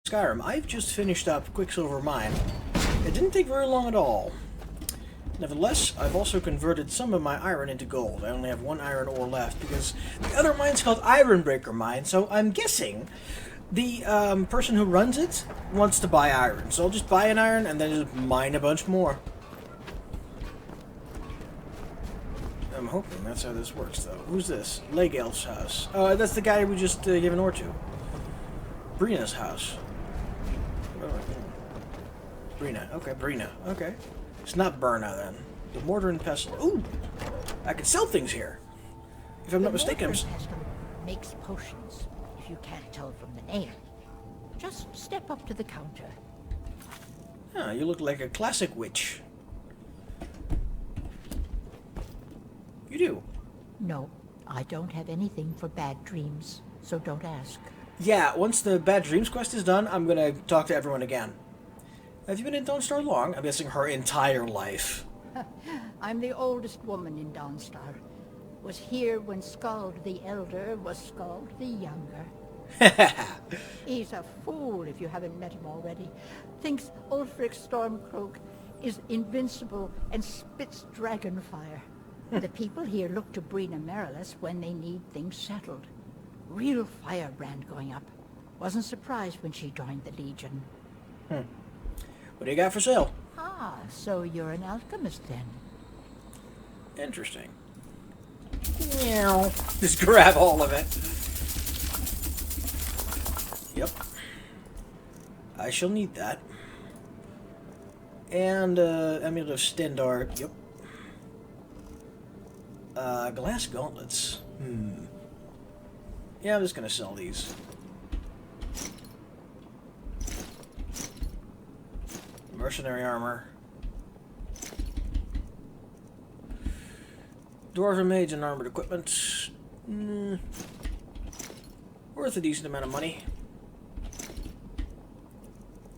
Skyrim. I've just finished up Quicksilver Mine. It didn't take very long at all. Nevertheless, I've also converted some of my iron into gold. I only have one iron ore left because the other mine's called Ironbreaker Mine, so I'm guessing the person who runs it wants to buy iron. So I'll just buy an iron and then just mine a bunch more. I'm hoping that's how this works, though. Who's this? Leg Elf's house. Oh, that's the guy we just gave an ore to. Brina's house. Brina. Okay, Brina. Okay. It's not Burna, then. The Mortar and Pestle. Ooh! I can sell things here. If I'm not mistaken, Mortar and Pestle makes potions, if you can't tell from the name. Just step up to the counter. Ah, you look like a classic witch. You do? No, I don't have anything for bad dreams, so don't ask. Yeah, once the Bad Dreams quest is done, I'm gonna talk to everyone again. Have you been in Dawnstar long? I'm guessing her entire life. I'm the oldest woman in Dawnstar. Was here when Skald the Elder was Skald the Younger. He's a fool if you haven't met him already. Thinks Ulfric Stormcloak is invincible and spits dragon fire. The people here look to Brina Marilis when they need things settled. Real firebrand going up. Wasn't surprised when she joined the Legion. What do you got for sale? Ah, so you're an alchemist then? Interesting. Meow. Just grab all of it. Yep. I shall need that. And, Amulet of Stendar. Yep. Glass gauntlets. Yeah, I'm just gonna sell these. Mercenary armor. Dwarven mage and armored equipment. Worth a decent amount of money.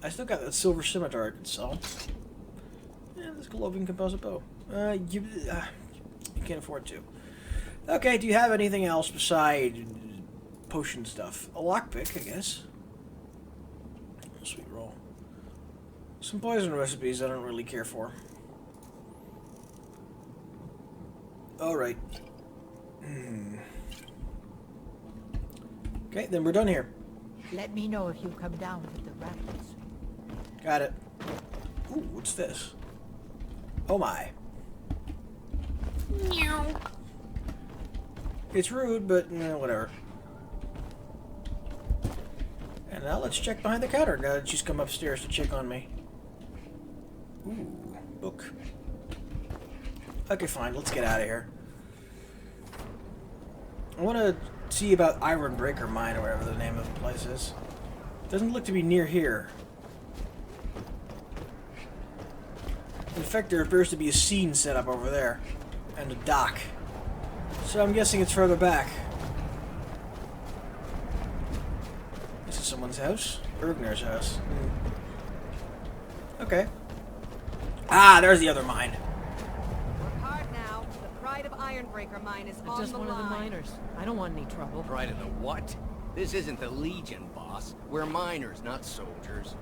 I still got that silver scimitar I could sell. Yeah, this glowing composite bow. You can't afford to. Okay, do you have anything else besides potion stuff? A lockpick, I guess. Sweet roll. Some poison recipes I don't really care for. Alright. Okay, then we're done here. Let me know if you come down with the rattles. Got it. Ooh, what's this? Oh my. Meow. It's rude, but whatever. And now let's check behind the counter. Now that she's come upstairs to check on me. Ooh, book. Okay, fine. Let's get out of here. I want to see about Ironbreaker Mine, or whatever the name of the place is. Doesn't look to be near here. In fact, there appears to be a scene set up over there. And a dock. So I'm guessing it's further back. This is someone's house? Ergnar's house. Okay. Ah, there's the other mine. Work hard now. The pride of Ironbreaker Mine is on the line. Just one of the miners. I don't want any trouble. Pride of the what? This isn't the Legion, boss. We're miners, not soldiers.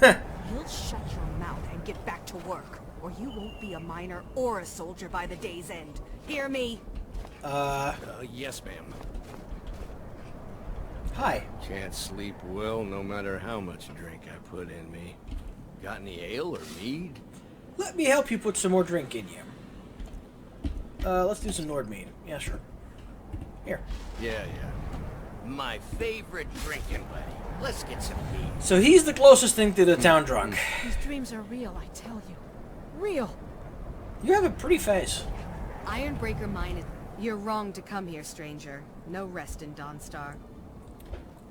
You'll shut your mouth and get back to work, or you won't be a miner or a soldier by the day's end. Hear me? Yes, ma'am. Hi. Can't sleep well no matter how much drink I put in me. Got any ale or mead? Let me help you put some more drink in you. Let's do some Nordmead. Yeah, sure. Here. Yeah. My favorite drinking buddy. Let's get some mead. So he's the closest thing to the town drunk. These dreams are real, I tell you. Real. You have a pretty face. Ironbreaker Mine is... You're wrong to come here, stranger. No rest in Dawnstar.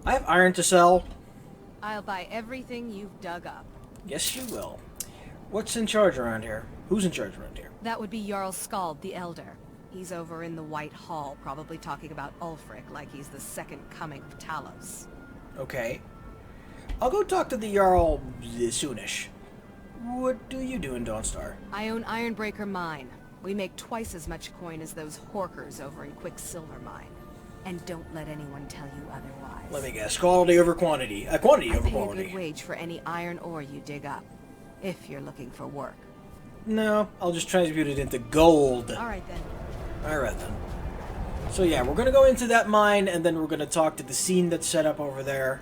I have iron to sell. I'll buy everything you've dug up. Yes, you will. What's in charge around here? Who's in charge around here? That would be Jarl Skald the Elder. He's over in the White Hall, probably talking about Ulfric like he's the second coming of Talos. Okay. I'll go talk to the Jarl soonish. What do you do in Dawnstar? I own Ironbreaker Mine. We make twice as much coin as those horkers over in Quicksilver Mine. And don't let anyone tell you otherwise. Let me guess. Quality over quantity. Quantity over Pay a quality. good wage for any iron ore you dig up, if you're looking for work. No, I'll just transmute it into gold. Alright then. Alright then. So yeah, we're gonna go into that mine, and then we're gonna talk to the scene that's set up over there.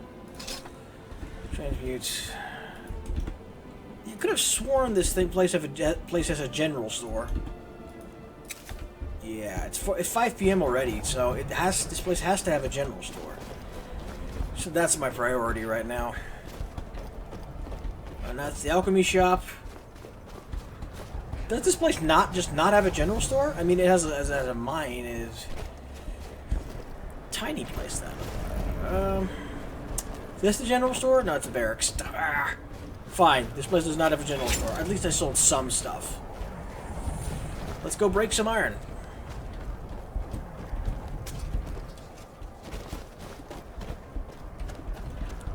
Transmute. You could have sworn this place has a general store. Yeah, it's 5 p.m. already, so this place has to have a general store. So that's my priority right now. And that's the alchemy shop. Does this place not have a general store? I mean, it has a mine. It is tiny place then. Is this the general store? No, it's a barracks. Ah, fine. This place does not have a general store. At least I sold some stuff. Let's go break some iron.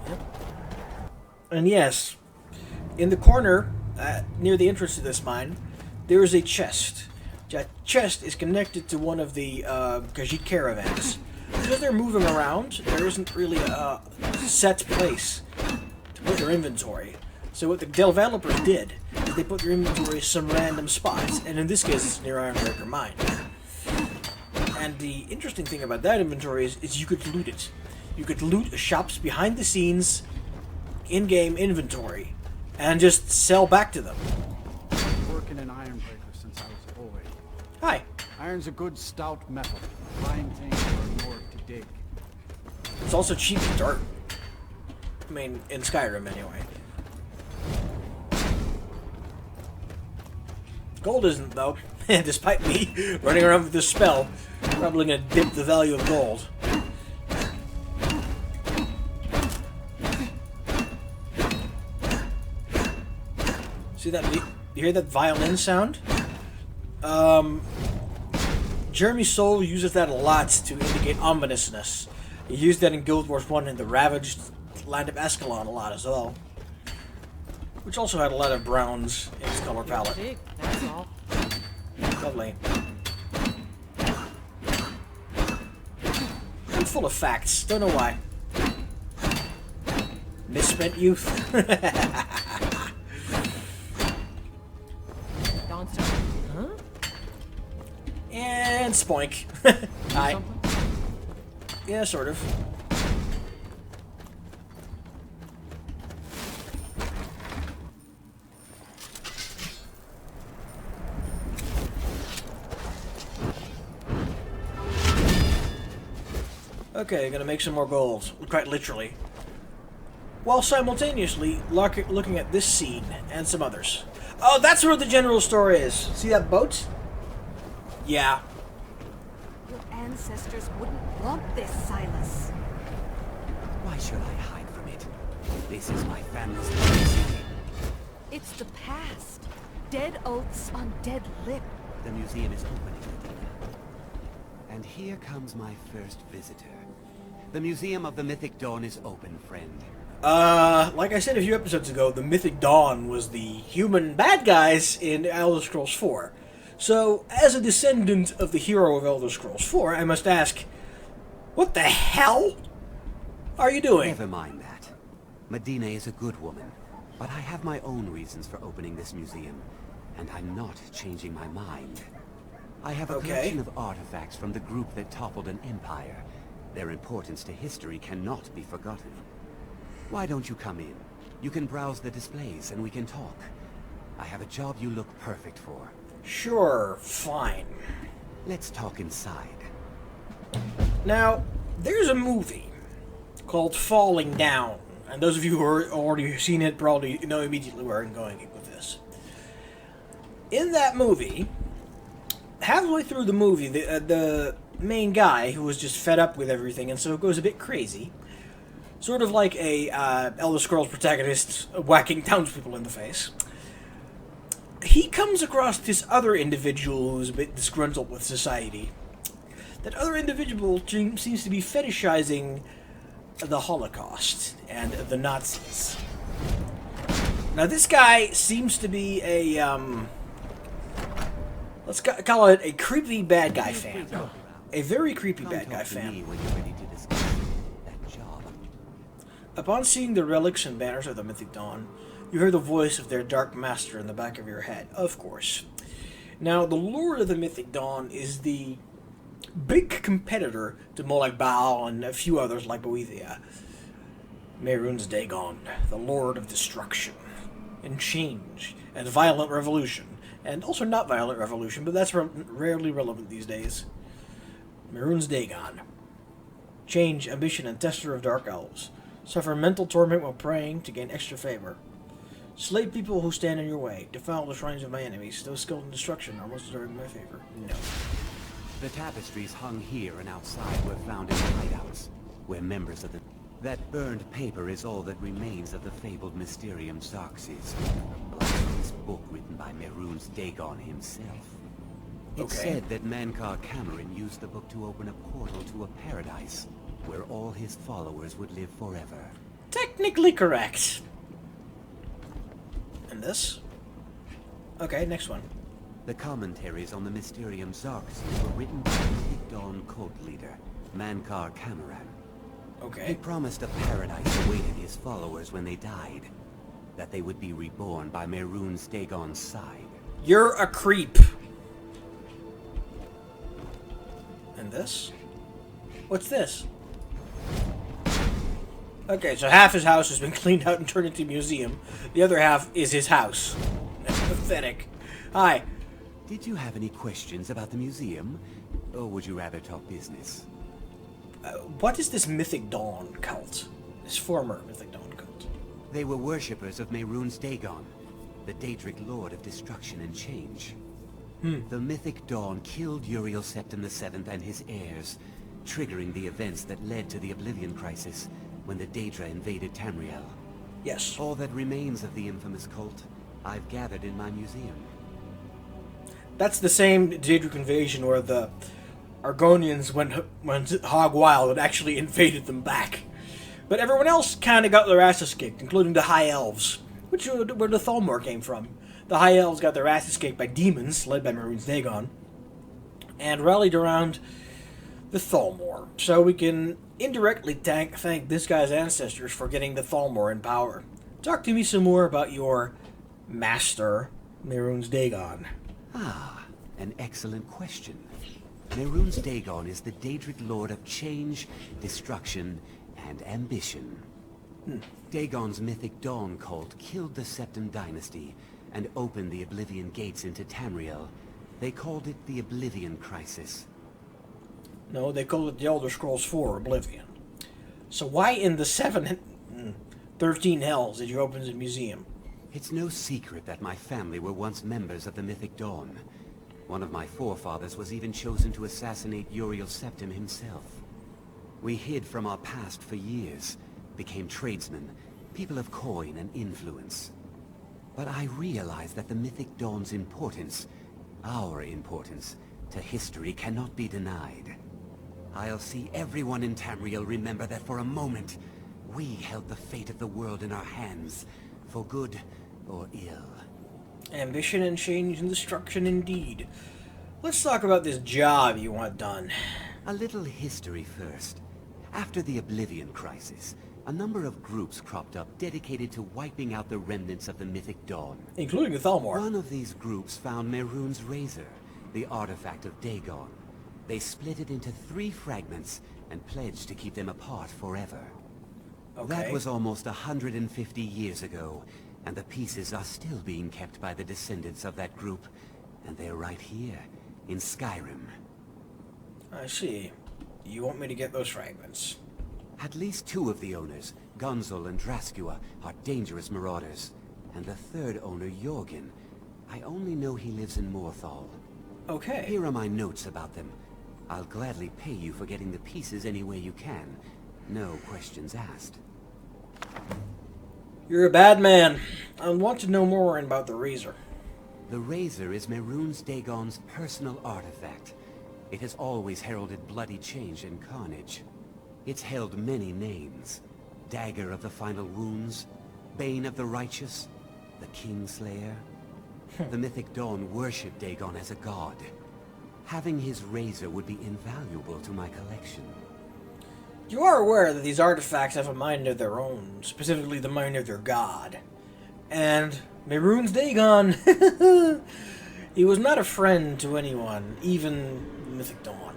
Yep. And yes, in the corner, near the entrance to this mine, there is a chest. That chest is connected to one of the Khajiit caravans. Because they're moving around, there isn't really a set place to put their inventory. So what the developers did is they put their inventory in some random spots, and in this case it's near Ironbreaker Mine. And the interesting thing about that inventory is you could loot it. You could loot shops behind the scenes, in-game inventory, and just sell back to them. Working in Ironbreaker since I was a boy. Hi. Iron's a good stout metal. Fine thing for more to dig. It's also cheap dirt. I mean, in Skyrim anyway. Gold isn't, though. Despite me running around with this spell, probably gonna dip the value of gold. See that? You hear that violin sound? Jeremy Soule uses that a lot to indicate ominousness. He used that in Guild Wars 1 in the ravaged land of Ascalon a lot as well. Which also had a lot of browns in its color palette. Big, that's all. Lovely. I'm full of facts. Don't know why. Misspent youth. Dawnstar. Huh? And spoink. Hi. Something? Yeah, sort of. Okay, gonna make some more gold, quite literally. While simultaneously looking at this scene and some others. Oh, that's where the general store is. See that boat? Yeah. Your ancestors wouldn't want this, Silas. Why should I hide from it? This is my family's legacy. It's the past. Dead oaths on dead lip. The museum is opening, Medina. And here comes my first visitor. The Museum of the Mythic Dawn is open, friend. Like I said a few episodes ago, the Mythic Dawn was the human bad guys in Elder Scrolls 4. So, as a descendant of the hero of Elder Scrolls 4, I must ask, what the hell are you doing? Never mind that. Medina is a good woman, but I have my own reasons for opening this museum, and I'm not changing my mind. I have a collection of artifacts from the group that toppled an empire. Their importance to history cannot be forgotten. Why don't you come in? You can browse the displays and we can talk. I have a job you look perfect for. Sure, fine. Let's talk inside. Now, there's a movie called Falling Down, and those of you who are already seen it probably know immediately where I'm going with this. In that movie, halfway through the movie, the main guy, who was just fed up with everything and so goes a bit crazy, sort of like a Elder Scrolls protagonist whacking townspeople in the face, he comes across this other individual who's a bit disgruntled with society. That other individual seems to be fetishizing the Holocaust and the Nazis. Now this guy seems to be a, let's call it a creepy bad guy fan. a very creepy Come bad guy talk to me fan. when you're ready to discuss that job. Upon seeing the relics and banners of the Mythic Dawn, you hear the voice of their dark master in the back of your head, of course. Now, the Lord of the Mythic Dawn is the big competitor to Molag Bal and a few others like Boethiah. Mehrunes Dagon, the Lord of Destruction, and Change, and Violent Revolution, and also not Violent Revolution, but that's rarely relevant these days. Mehrunes Dagon. Change, Ambition, and Tester of Dark Elves. Suffer mental torment while praying to gain extra favor. Slay people who stand in your way. Defile the shrines of my enemies. Those skilled in destruction are most deserving my favor. No. The tapestries hung here and outside were found in hideouts, where members of the... That burned paper is all that remains of the fabled Mysterium Xarxes, a blasphemous book written by Mehrunes Dagon himself. It said that Mankar Cameron used the book to open a portal to a paradise, where all his followers would live forever. Technically correct. And this? Okay, next one. The commentaries on the Mysterium Xarxes were written by the Mythic Dawn cult leader, Mankar Cameron. He Okay. promised a paradise awaited his followers when they died, that they would be reborn by Mehrunes Dagon's side. You're a creep. And this? What's this? Okay, so half his house has been cleaned out and turned into a museum. The other half is his house. Pathetic. Hi. Did you have any questions about the museum, or would you rather talk business? What is this Mythic Dawn cult? This former Mythic Dawn cult. They were worshippers of Mehrunes Dagon, the Daedric Lord of Destruction and Change. The Mythic Dawn killed Uriel Septim VII and his heirs, triggering the events that led to the Oblivion Crisis when the Daedra invaded Tamriel. Yes. All that remains of the infamous cult, I've gathered in my museum. That's the same Daedric invasion where the Argonians went hog wild and actually invaded them back. But everyone else kind of got their asses kicked, including the High Elves, which where the Thalmor came from. The High Elves got their asses kicked by demons, led by Mehrunes Dagon, and rallied around the Thalmor. So we can indirectly thank this guy's ancestors for getting the Thalmor in power. Talk to me some more about your master, Mehrunes Dagon. Ah, an excellent question. Mehrunes Dagon is the Daedric Lord of Change, Destruction, and Ambition. Dagon's Mythic Dawn cult killed the Septim Dynasty and opened the Oblivion Gates into Tamriel. They called it the Oblivion Crisis. No, they call it the Elder Scrolls 4 Oblivion. So why in the 13 hells did you open the museum? It's no secret that my family were once members of the Mythic Dawn. One of my forefathers was even chosen to assassinate Uriel Septim himself. We hid from our past for years, became tradesmen, people of coin and influence. But I realized that the Mythic Dawn's importance, our importance, to history cannot be denied. I'll see everyone in Tamriel remember that for a moment, we held the fate of the world in our hands, for good or ill. Ambition and change and destruction indeed. Let's talk about this job you want done. A little history first. After the Oblivion Crisis, a number of groups cropped up dedicated to wiping out the remnants of the Mythic Dawn. Including the Thalmor. One of these groups found Mehrunes' razor, the artifact of Dagon. They split it into 3 fragments and pledged to keep them apart forever. Okay. That was almost 150 years ago, and the pieces are still being kept by the descendants of that group, and they're right here, in Skyrim. I see. You want me to get those fragments. At least 2 of the owners, Gunzel and Draskua, are dangerous marauders. And the 3rd owner, Jorgen, I only know he lives in Morthal. Okay. Here are my notes about them. I'll gladly pay you for getting the pieces any way you can. No questions asked. You're a bad man. I want to know more about the razor. The razor is Mehrunes Dagon's personal artifact. It has always heralded bloody change and carnage. It's held many names. Dagger of the Final Wounds, Bane of the Righteous, the Kingslayer. The Mythic Dawn worshipped Dagon as a god. Having his razor would be invaluable to my collection. You are aware that these artifacts have a mind of their own, specifically the mind of their god. And Mehrunes Dagon, he was not a friend to anyone, even Mythic Dawn.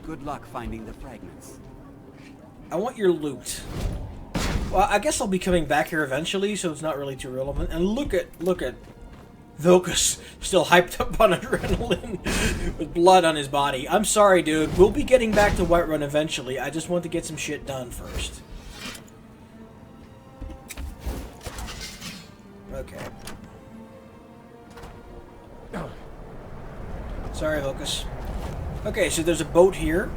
Good luck finding the fragments. I want your loot. Well, I guess I'll be coming back here eventually, so it's not really too relevant. And look at Vilkas, still hyped up on adrenaline, with blood on his body. I'm sorry, dude. We'll be getting back to Whiterun eventually. I just want to get some shit done first. Okay. Sorry, Vilkas. Okay, so there's a boat here.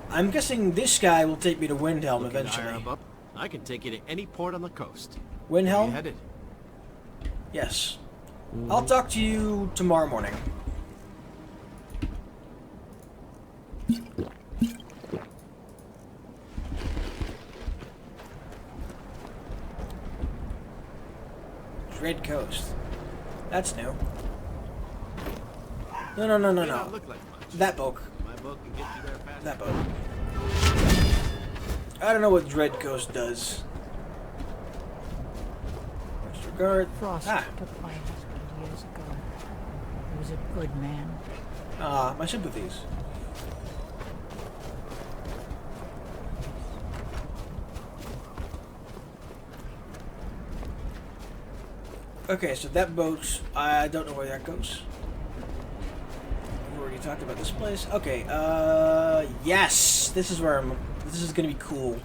I'm guessing this guy will take me to Windhelm eventually. I can take you to any port on the coast. Windhelm? You headed? Yes. I'll talk to you tomorrow morning. Red Coast. That's new. No. May not look like much. That boat. My boat can get you there fast. That boat. I don't know what Red Coast does. Regard. Frost took my husband years ago. He was a good man. My sympathies. Okay, so that boat, I don't know where that goes. We've already talked about this place. Okay, yes! This is where this is gonna be cool.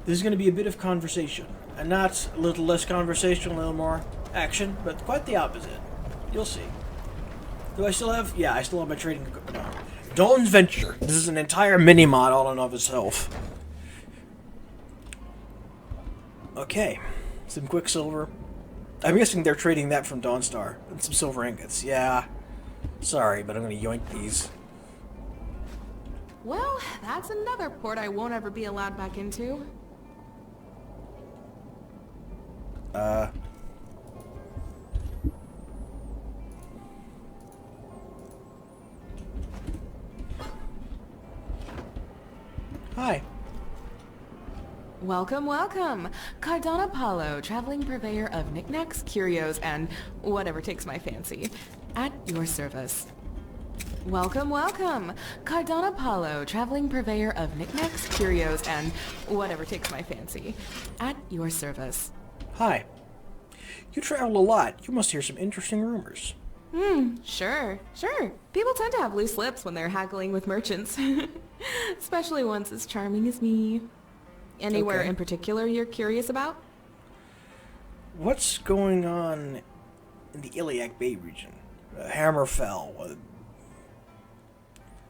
This is gonna be a bit of conversation. And not a little less conversation, a little more action, but quite the opposite. You'll see. Do I still have... Yeah, I still have my trading... No. Dawn's Venture. This is an entire mini-mod all in of itself. Okay. Some Quicksilver. I'm guessing they're trading that from Dawnstar. And some silver ingots. Yeah. Sorry, but I'm gonna yoink these. Well, that's another port I won't ever be allowed back into. Hi. Welcome, welcome! Cardona Paulo, traveling purveyor of knickknacks, curios, and whatever takes my fancy. At your service. Welcome, welcome! Cardona Paulo, traveling purveyor of knickknacks, curios, and whatever takes my fancy. At your service. Hi. You travel a lot. You must hear some interesting rumors. Sure. People tend to have loose lips when they're haggling with merchants. Especially ones as charming as me. Anywhere Okay. in particular you're curious about? What's going on in the Iliac Bay region? Hammerfell,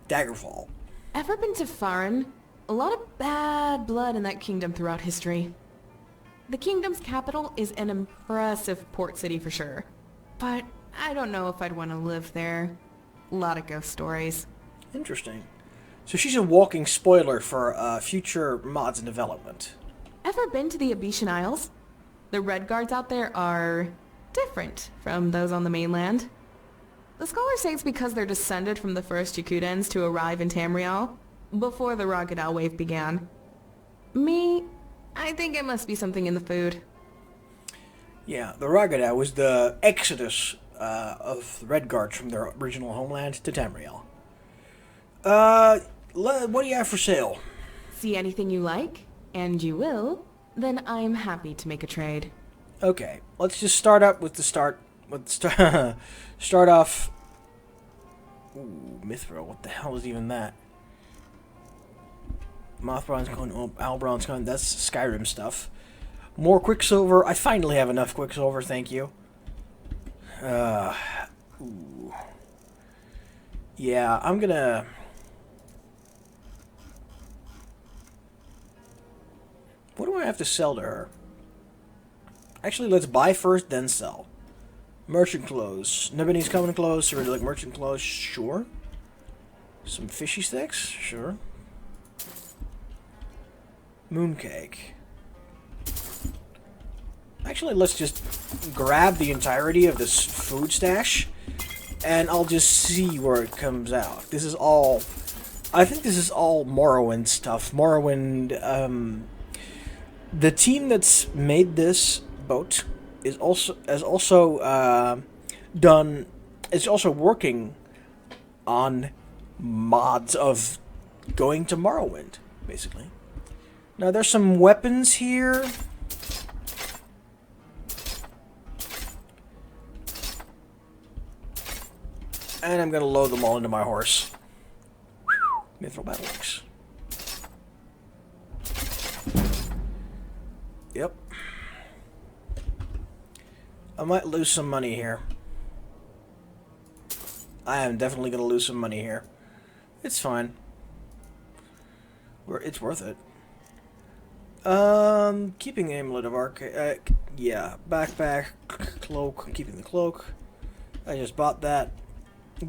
Daggerfall. Ever been to Farin? A lot of bad blood in that kingdom throughout history. The kingdom's capital is an impressive port city for sure. But I don't know if I'd want to live there. A lot of ghost stories. Interesting. So she's a walking spoiler for future mods in development. Ever been to the Abitian Isles? The Red Guards out there are different from those on the mainland. The scholars say it's because they're descended from the first Yakutans to arrive in Tamriel, before the Raggadal wave began. Me, I think it must be something in the food. Yeah, the Raggadal was the exodus of the Red Guards from their original homeland to Tamriel. What do you have for sale? See anything you like, and you will, then I'm happy to make a trade. Okay, let's just start up with the start off. Ooh, Mithril, what the hell is even that? Mothbronze Cone, oh, Owlbronze Cone, that's Skyrim stuff. More Quicksilver, I finally have enough Quicksilver, thank you. Ooh. Yeah, I'm gonna... What do I have to sell to her? Actually, let's buy first, then sell. Merchant clothes. Nobody's coming close, so we're like merchant clothes, sure. Some fishy sticks, sure. Mooncake. Actually, let's just grab the entirety of this food stash and I'll just see where it comes out. This is all... I think this is all Morrowind stuff. Morrowind, the team that's made this boat is also working on mods of going to Morrowind, basically. Now there's some weapons here. And I'm gonna load them all into my horse. Mithril Battle Axe. Yep. I might lose some money here. I am definitely gonna lose some money here. It's fine. It's worth it. Keeping the Amulet of yeah, backpack, cloak, I'm keeping the cloak. I just bought that.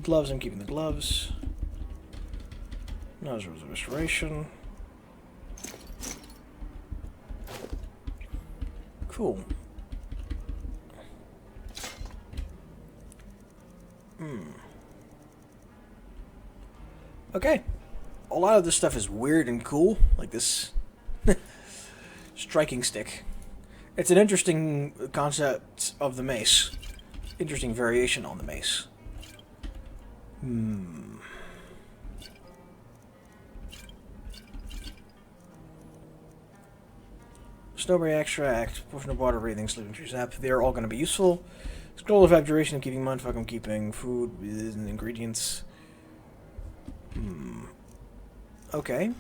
Gloves, I'm keeping the gloves. Nostrils of Restoration. Cool. Okay. A lot of this stuff is weird and cool, like this striking stick. It's an interesting concept of the mace. Interesting variation on the mace. Snowberry extract, portion of water breathing, sleeping tree sap. They're all going to be useful. Scroll of abjuration, keeping mindfuck, I'm keeping food and ingredients. Okay.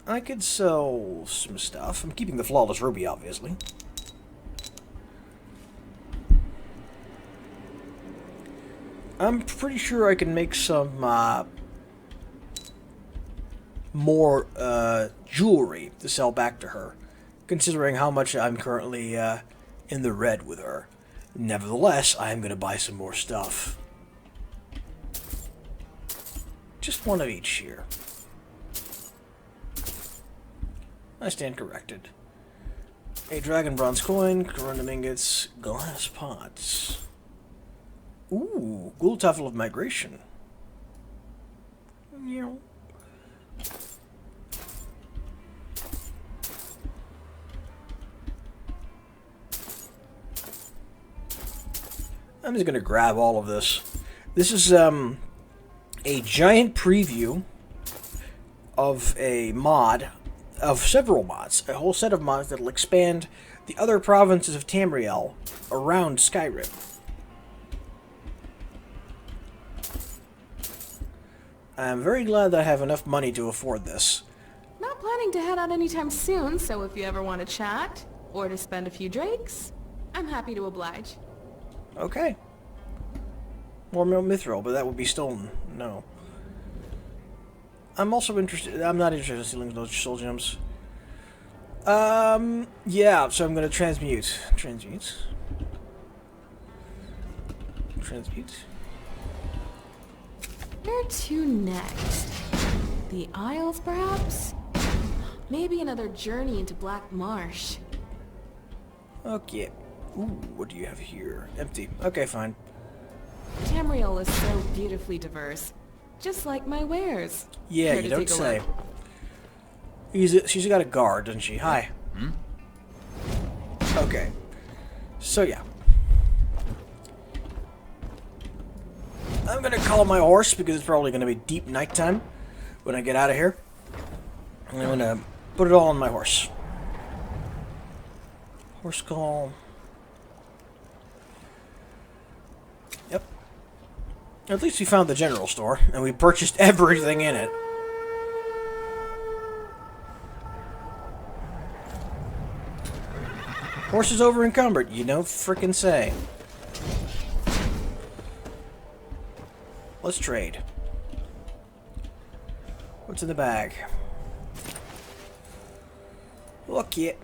I could sell some stuff. I'm keeping the flawless ruby, obviously. I'm pretty sure I can make some more jewelry to sell back to her, considering how much I'm currently in the red with her. Nevertheless, I am going to buy some more stuff. Just one of each here. I stand corrected. A dragon bronze coin, corundum ingots, glass pots. Ooh, Ghoul Tafel of Migration. Yeah. I'm just gonna grab all of this. This is a giant preview of a mod, of several mods, a whole set of mods that will expand the other provinces of Tamriel around Skyrim. I'm very glad that I have enough money to afford this. Not planning to head out anytime soon, so if you ever want to chat, or to spend a few drakes, I'm happy to oblige. Okay. More mithril, but that would be stolen. No. I'm also interested... I'm not interested in stealing those soul gems. Yeah, so I'm gonna transmute. Transmute. Where to next? The Isles, perhaps? Maybe another journey into Black Marsh. Okay. Ooh, what do you have here? Empty. Okay, fine. Tamriel is so beautifully diverse. Just like my wares. Yeah, you don't say. She's got a guard, doesn't she? Hi. Okay. So, yeah. I'm gonna call my horse because it's probably gonna be deep nighttime when I get out of here. I'm gonna put it all on my horse. Horse call. Yep. At least we found the general store, and we purchased everything in it. Horse is over encumbered, you don't frickin' say. Let's trade. What's in the bag? Look it.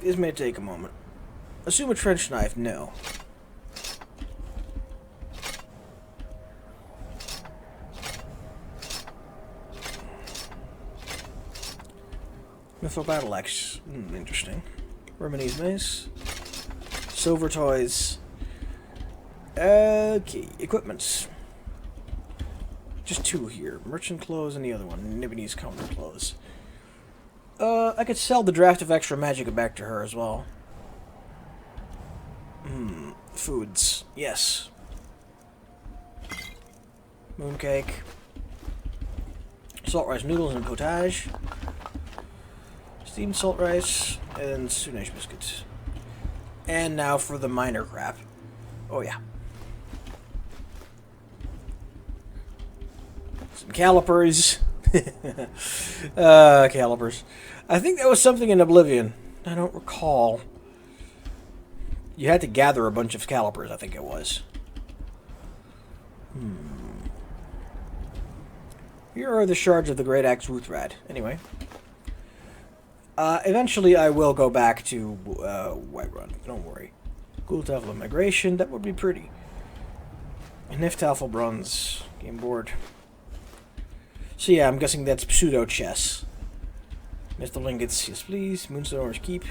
This may take a moment. Assume a trench knife, no. Mithril Battle Axe. Interesting. Romanese Mace. Silver Toys. Okay, equipments. Just 2 here. Merchant clothes and the other one. Nibbity's counter clothes. I could sell the draft of extra magic back to her as well. Foods. Yes. Mooncake. Salt rice noodles and potage. Steamed salt rice. And Soonish biscuits. And now for the minor crap. Oh yeah. Some calipers. Calipers. I think that was something in Oblivion. I don't recall. You had to gather a bunch of calipers, I think it was. Here are the shards of the Great Axe Ruthrad. Anyway. Eventually I will go back to Whiterun. Don't worry. Gultafel Migration, that would be pretty. Niftalfel Bronze. Game board. So yeah, I'm guessing that's pseudo-chess. Mr. Lingots, yes please. Moonstone Orange Keep.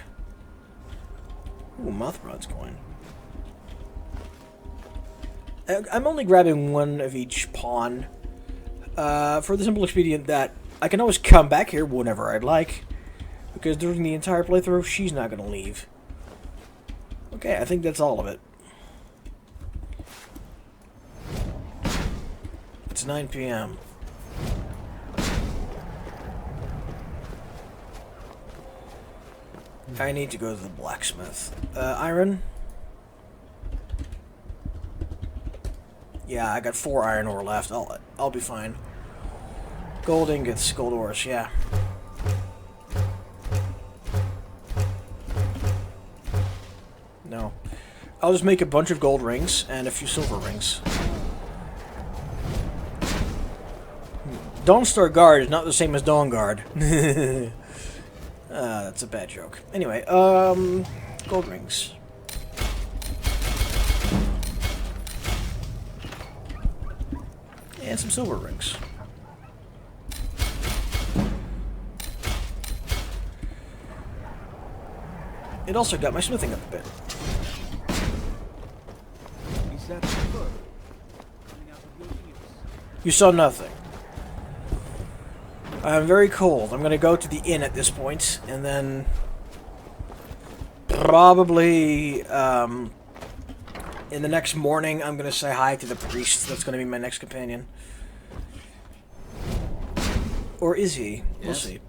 Ooh, Moth Bronze coin. I'm only grabbing one of each pawn. For the simple expedient that I can always come back here whenever I'd like. Because during the entire playthrough, she's not going to leave. Okay, I think that's all of it. It's 9 p.m. I need to go to the blacksmith. Iron? Yeah, I got 4 iron ore left. I'll be fine. Gold ingots, gold ores, yeah. No. I'll just make a bunch of gold rings and a few silver rings. Dawnstar Guard is not the same as Dawn Guard. That's a bad joke. Anyway, gold rings. And some silver rings. It also got my smithing up a bit. You saw nothing. I'm very cold. I'm going to go to the inn at this point, and then probably in the next morning I'm going to say hi to the priest. That's going to be my next companion. Or is he? We'll see.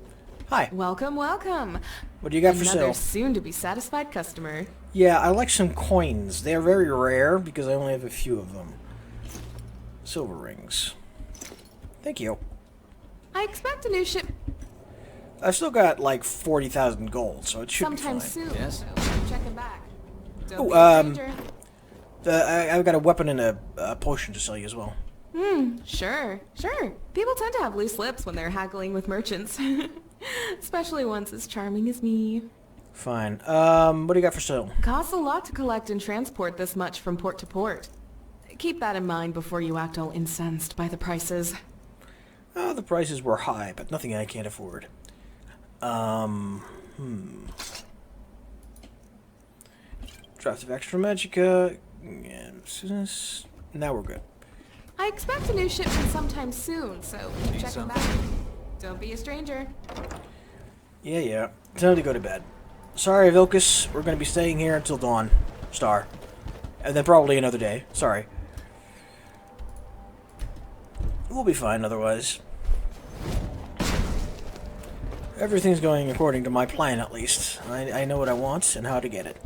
Hi. Welcome, welcome. What do you got for sale? Another soon-to-be-satisfied customer. Yeah, I like some coins. They're very rare because I only have a few of them. Silver rings. Thank you. I expect a new ship I've still got like 40,000 gold, so it should sometime be fine. soon. Yes? So keep checking back. Don't Oh, be a stranger. I've got a weapon and a potion to sell you as well. Sure. People tend to have loose lips when they're haggling with merchants. Especially ones as charming as me. Fine. What do you got for sale? Costs a lot to collect and transport this much from port to port. Keep that in mind before you act all incensed by the prices. The prices were high, but nothing I can't afford. Draft of extra magicka. And now we're good. I expect a new shipment sometime soon, so keep Need checking something? back. Don't be a stranger. Yeah. Time to go to bed. Sorry, Vilcus. We're going to be staying here until dawn. Star. And then probably another day. Sorry. We'll be fine otherwise. Everything's going according to my plan, at least. I know what I want and how to get it.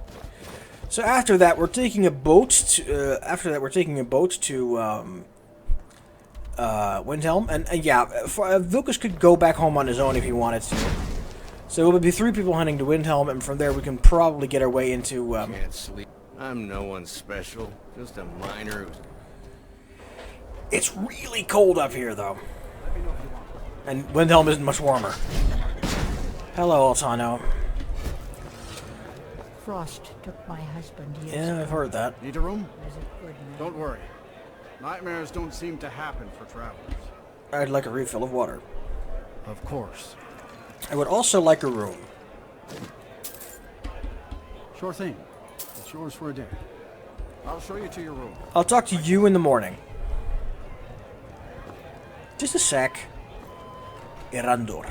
So after that, we're taking a boat to, Windhelm. And yeah, Vilcus could go back home on his own if he wanted to. So it would be 3 people hunting to Windhelm, and from there we can probably get our way into, Can't sleep. I'm no one special. Just a miner who's... It's really cold up here, though. And Windhelm isn't much warmer. Hello, Altano. Frost took my husband years Yeah, ago. I've heard that. Need a room? Was a good man. Don't worry. Nightmares don't seem to happen for travelers. I'd like a refill of water. Of course. I would also like a room. Sure thing. It's yours for a day. I'll show you to your room. I'll talk to you in the morning. Just a sec. Erandor.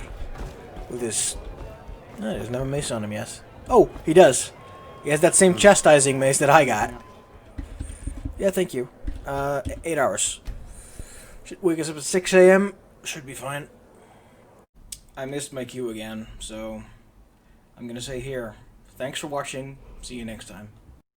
With his... No, he doesn't have a mace on him yet. Oh, he does. He has that same chastising mace that I got. Yeah, thank you. 8 hours. Should wake us up at 6 a.m. Should be fine. I missed my queue again, so I'm gonna say here, thanks for watching. See you next time.